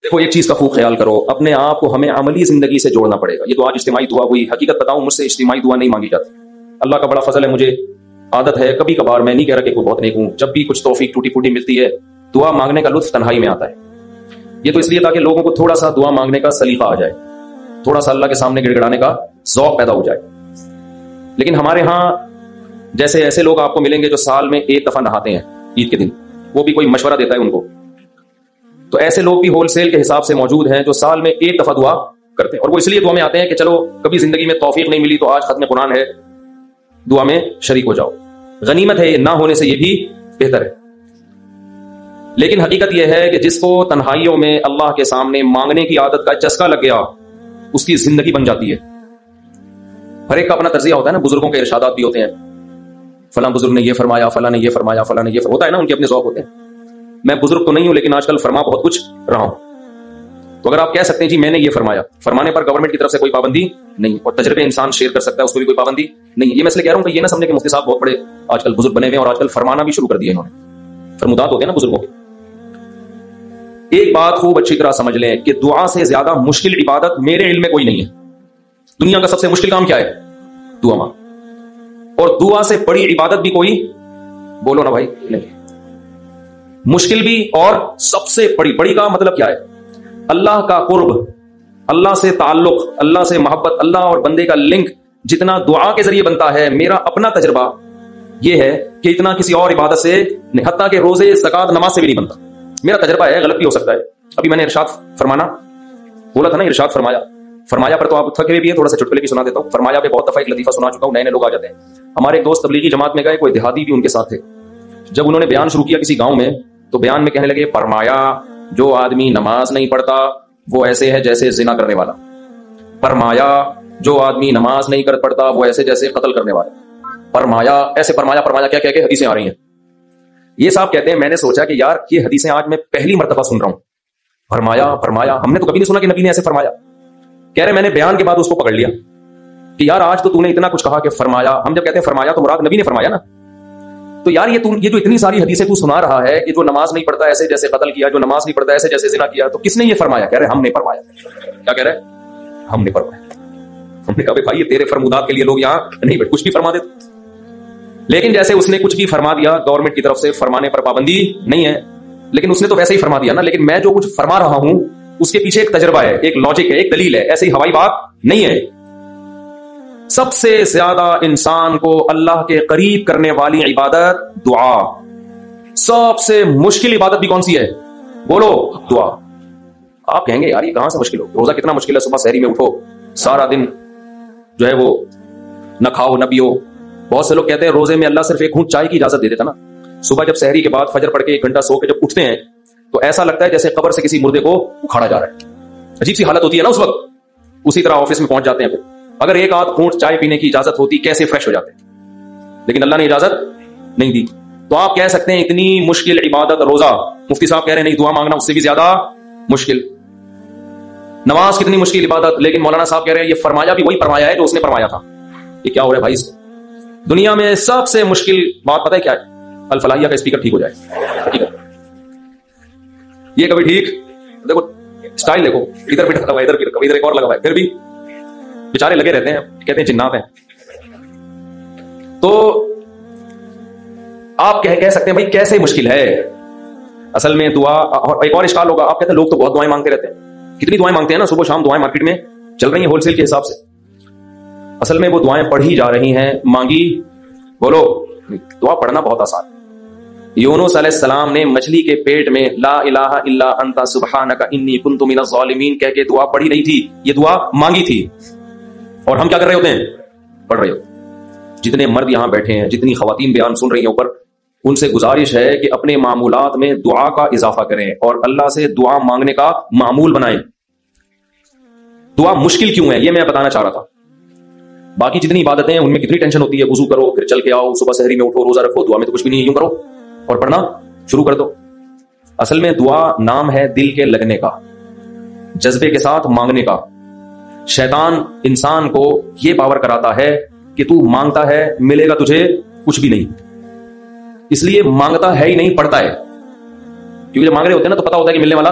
دیکھو ایک چیز کا خوب خیال کرو، اپنے آپ کو ہمیں عملی زندگی سے جوڑنا پڑے گا. یہ تو آج اجتماعی دعا ہوئی، حقیقت بتاؤں مجھ سے اجتماعی دعا نہیں مانگی جاتی. اللہ کا بڑا فضل ہے، مجھے عادت ہے کبھی کبھار، میں نہیں کہہ رہا کہ کوئی بہت نیک ہوں، جب بھی کچھ توفیق ٹوٹی پھوٹی ملتی ہے دعا مانگنے کا لطف تنہائی میں آتا ہے. یہ تو اس لیے تاکہ لوگوں کو تھوڑا سا دعا مانگنے کا سلیقہ آ جائے، تھوڑا سا اللہ کے سامنے گڑ گڑانے کا ذوق پیدا ہو جائے. لیکن ہمارے ہاں جیسے ایسے لوگ آپ کو ملیں گے جو سال میں ایک دفعہ نہاتے ہیں عید کے دن، وہ بھی کوئی مشورہ دیتا ہے ان کو، تو ایسے لوگ بھی ہول سیل کے حساب سے موجود ہیں جو سال میں ایک دفعہ دعا کرتے ہیں. اور وہ اس لیے دعا میں آتے ہیں کہ چلو کبھی زندگی میں توفیق نہیں ملی تو آج ختم قرآن ہے، دعا میں شریک ہو جاؤ. غنیمت ہے، نہ ہونے سے یہ بھی بہتر ہے. لیکن حقیقت یہ ہے کہ جس کو تنہائیوں میں اللہ کے سامنے مانگنے کی عادت کا چسکا لگ گیا اس کی زندگی بن جاتی ہے. ہر ایک کا اپنا تجزیہ ہوتا ہے نا، بزرگوں کے ارشادات بھی ہوتے ہیں، فلاں بزرگ نے یہ فرمایا، فلاں نے یہ فرمایا، فلاں نے یہ ہوتا ہے نا، ان کے اپنے ذوق ہوتے ہیں. میں بزرگ تو نہیں ہوں لیکن آج کل فرما بہت کچھ رہا ہوں. تو اگر آپ کہہ سکتے ہیں جی میں نے یہ فرمایا، فرمانے پر گورنمنٹ کی طرف سے کوئی پابندی نہیں، اور تجربے انسان شیئر کر سکتا ہے، اس کو بھی کوئی پابندی نہیں. یہ میں اس لیے کہہ رہا ہوں کہ یہ نہ سمجھے کہ مفتی صاحب بہت بڑے آج کل بزرگ بنے ہوئے ہیں اور آج کل فرمانا بھی شروع کر دیا انہوں نے، فرمودات ہوتے ہیں نا بزرگوں کے. ایک بات خوب اچھی طرح سمجھ لیں کہ دعا سے زیادہ مشکل عبادت میرے علم میں کوئی نہیں ہے. دنیا کا سب سے مشکل کام کیا ہے؟ دعا مانگ. اور دعا سے بڑی عبادت بھی کوئی، بولو نا بھائی، نہیں. مشکل بھی اور سب سے بڑی کا مطلب کیا ہے؟ اللہ کا قرب، اللہ سے تعلق، اللہ سے محبت، اللہ اور بندے کا لنک جتنا دعا کے ذریعے بنتا ہے، میرا اپنا تجربہ یہ ہے کہ اتنا کسی اور عبادت سے نہیں، حتیٰ کہ روزے، زکات، نماز سے بھی نہیں بنتا. میرا تجربہ ہے، غلط بھی ہو سکتا ہے. ابھی میں نے ارشاد فرمانا بولا تھا نا، ارشاد فرمایا پر تو آپ تھکے بھی ہیں، تھوڑا سا چٹکلے بھی سنا دیتا ہوں. فرمایا پہ بہت دفعہ ایک لطیفہ سنا چکا ہوں، نئے لوگ آ جاتے ہیں. ہمارے ایک دوست تبلیغی جماعت میں گئے، کوئی دیہاتی بھی ان کے ساتھ تھے. جب انہوں نے بیان شروع کیا کسی گاؤں میں تو بیان میں کہنے لگے، فرمایا جو آدمی نماز نہیں پڑھتا وہ ایسے ہے جیسے زنا کرنے والا. فرمایا جو آدمی نماز نہیں کر پڑتا وہ ایسے جیسے قتل کرنے والا. فرمایا ایسے فرمایا کیا کہہ کے حدیثیں آ رہی ہیں. یہ صاحب کہتے ہیں میں نے سوچا کہ یار یہ حدیثیں آج میں پہلی مرتبہ سن رہا ہوں. فرمایا ہم نے تو کبھی نہیں سنا کہ نبی نے ایسے فرمایا. کہہ رہے میں نے بیان کے بعد اس کو پکڑ لیا کہ یار آج تو نے اتنا کچھ کہا کہ فرمایا. ہم جب کہتے ہیں فرمایا تو مراد نبی نے فرمایا نا. تو یار یہ جو اتنی ساری حدیثیں تو سنا رہا ہے کہ جو نماز نہیں پڑھتا ایسے جیسے قتل کیا، جو نماز نہیں پڑھتا ایسے جیسے زنا کیا، تو کس نے یہ فرمایا؟ کہہ رہے ہم نے فرمایا. کیا کہہ رہے؟ ہم نے فرمایا. ہم نے کہا بھائی یہ تیرے فرمودات کے لیے لوگ یہاں نہیں بیٹھ، کچھ بھی فرما دیتے. لیکن جیسے اس نے کچھ بھی فرما دیا، گورنمنٹ کی طرف سے فرمانے پر پابندی نہیں ہے، لیکن اس نے تو ویسے ہی فرما دیا نا. لیکن میں جو کچھ فرما رہا ہوں اس کے پیچھے ایک تجربہ ہے، ایک لاجک ہے، ایک دلیل ہے، ایسے ہی ہوائی بات نہیں ہے. سب سے زیادہ انسان کو اللہ کے قریب کرنے والی عبادت دعا. سب سے مشکل عبادت بھی کون سی ہے؟ بولو، دعا. آپ کہیں گے یار یہ کہاں سے مشکل ہو؟ روزہ کتنا مشکل ہے، صبح سحری میں اٹھو، سارا دن جو ہے وہ نہ کھاؤ نہ پیو. بہت سے لوگ کہتے ہیں روزے میں اللہ صرف ایک گھونٹ چائے کی اجازت دے دیتا نا. صبح جب سحری کے بعد فجر پڑھ کے 1 گھنٹہ سو کے جب اٹھتے ہیں تو ایسا لگتا ہے جیسے قبر سے کسی مردے کو اکھاڑا جا رہا ہے. عجیب سی حالت ہوتی ہے نا اس وقت. اسی طرح آفس میں پہنچ جاتے ہیں، پھر اگر ایک آدھ گھونٹ چائے پینے کی اجازت ہوتی کیسے فریش ہو جاتے ہیں، لیکن اللہ نے اجازت نہیں دی. تو آپ کہہ سکتے ہیں اتنی مشکل عبادت روزہ، مفتی صاحب کہہ رہے ہیں نہیں، دعا مانگنا اس سے بھی زیادہ مشکل. نماز کتنی مشکل عبادت، لیکن مولانا صاحب کہہ رہے ہیں یہ فرمایا بھی وہی فرمایا ہے جو اس نے فرمایا تھا. یہ کیا ہو رہا ہے بھائی؟ اس کو دنیا میں سب سے مشکل بات پتہ ہے کیا ہے؟ الفلاحیہ کا اسپیکر ٹھیک ہو جائے. یہ کبھی ٹھیک، دیکھو اسٹائل دیکھو، ادھر بھی لگا ہوا ہے، ادھر بھی کبھی ادھر ایک اور لگا ہوا ہے، پھر بھی بیچارے لگے رہتے ہیں، کہتے ہیں جنات ہیں. تو آپ کہہ سکتے ہیں بھائی کیسے مشکل ہے؟ اصل میں دعا، اور ایک اور اشکال ہوگا، آپ کہتے ہیں لوگ تو بہت دعائیں مانگتے رہتے ہیں. کتنی دعائیں مانگتے ہیں نا، صبح شام دعائیں مارکیٹ میں چل رہی ہیں ہول سیل کے حساب سے. اصل میں وہ دعائیں پڑھی جا رہی ہیں، مانگی بولو. دعا پڑھنا بہت آسان. یونس علیہ السلام نے مچھلی کے پیٹ میں لا الہ الا انت سبحانک انی کنت من الظالمین کہہ کے دعا پڑھی نہیں تھی، یہ دعا مانگی تھی. اور ہم کیا کر رہے ہوتے ہیں؟ پڑھ رہے ہوتے. جتنے مرد یہاں بیٹھے ہیں، جتنی خواتین بیان سن رہی ہیں اوپر، ان سے گزارش ہے کہ اپنے معمولات میں دعا کا اضافہ کریں اور اللہ سے دعا مانگنے کا معمول بنائیں. دعا مشکل کیوں ہے یہ میں بتانا چاہ رہا تھا. باقی جتنی عبادتیں ہیں ان میں کتنی ٹینشن ہوتی ہے، وضو کرو، پھر چل کے آؤ، صبح سحری میں اٹھو، روزہ رکھو. دعا میں تو کچھ بھی نہیں ہے، یوں کرو اور پڑھنا شروع کر دو. اصل میں دعا نام ہے دل کے لگنے کا، جذبے کے ساتھ مانگنے کا. شیطان انسان کو یہ پاور کراتا ہے کہ تو مانگتا ہے ملے گا تجھے کچھ بھی نہیں، اس لیے مانگتا ہے ہی نہیں، پڑھتا ہے. کیونکہ جب مانگ رہے ہوتے ہیں نا تو پتا ہوتا ہے کہ ملنے والا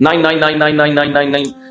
9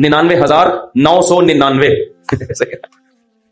99,999।